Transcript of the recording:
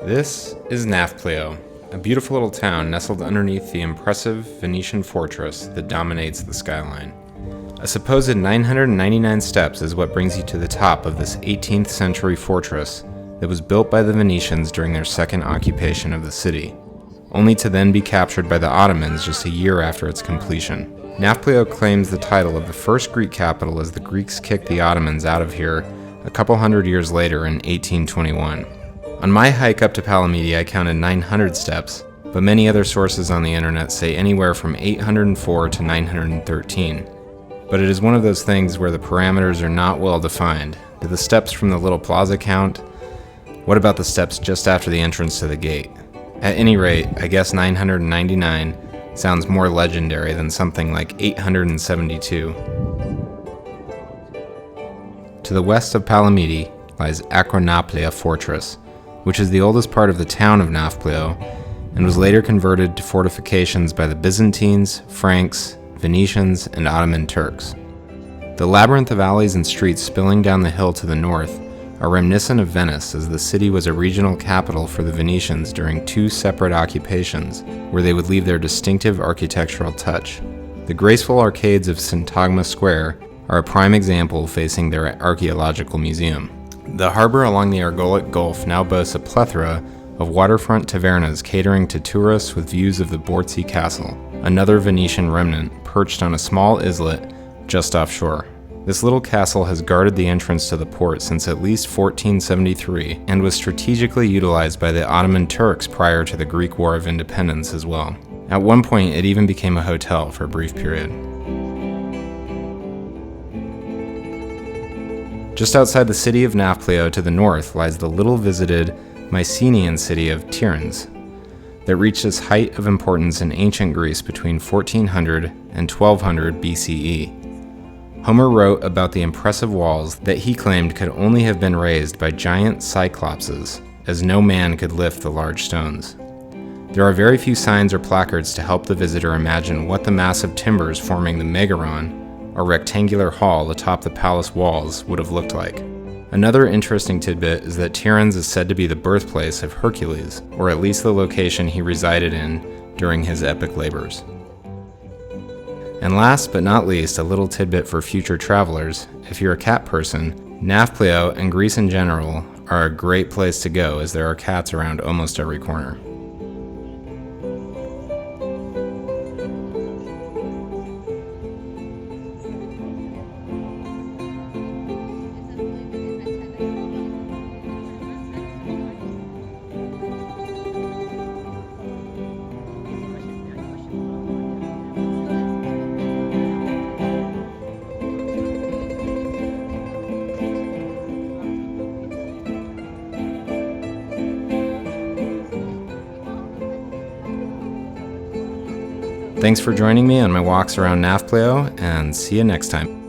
This is Nafplio, a beautiful little town nestled underneath the impressive Venetian fortress that dominates the skyline. A supposed 999 steps is what brings you to the top of this 18th century fortress that was built by the Venetians during their second occupation of the city, only to then be captured by the Ottomans just a year after its completion. Nafplio claims the title of the first Greek capital as the Greeks kicked the Ottomans out of here a couple hundred years later in 1821. On my hike up to Palamidi, I counted 900 steps, but many other sources on the internet say anywhere from 804 to 913. But it is one of those things where the parameters are not well defined. Do the steps from the little plaza count? What about the steps just after the entrance to the gate? At any rate, I guess 999 sounds more legendary than something like 872. To the west of Palamidi lies Nafplio Fortress, which is the oldest part of the town of Nafplio and was later converted to fortifications by the Byzantines, Franks, Venetians, and Ottoman Turks. The labyrinth of alleys and streets spilling down the hill to the north are reminiscent of Venice, as the city was a regional capital for the Venetians during two separate occupations where they would leave their distinctive architectural touch. The graceful arcades of Syntagma Square are a prime example facing their archaeological museum. The harbor along the Argolic Gulf now boasts a plethora of waterfront tavernas catering to tourists with views of the Borzi Castle, another Venetian remnant perched on a small islet just offshore. This little castle has guarded the entrance to the port since at least 1473 and was strategically utilized by the Ottoman Turks prior to the Greek War of Independence as well. At one point, it even became a hotel for a brief period. Just outside the city of Nafplio to the north lies the little-visited Mycenaean city of Tiryns that reached its height of importance in ancient Greece between 1400 and 1200 BCE. Homer wrote about the impressive walls that he claimed could only have been raised by giant cyclopses, as no man could lift the large stones. There are very few signs or placards to help the visitor imagine what the massive timbers forming the megaron, a rectangular hall atop the palace walls, would have looked like. Another interesting tidbit is that Tiryns is said to be the birthplace of Hercules, or at least the location he resided in during his epic labors. And last but not least, a little tidbit for future travelers: if you're a cat person, Nafplio and Greece in general are a great place to go, as there are cats around almost every corner. Thanks for joining me on my walks around Nafplio, and see you next time.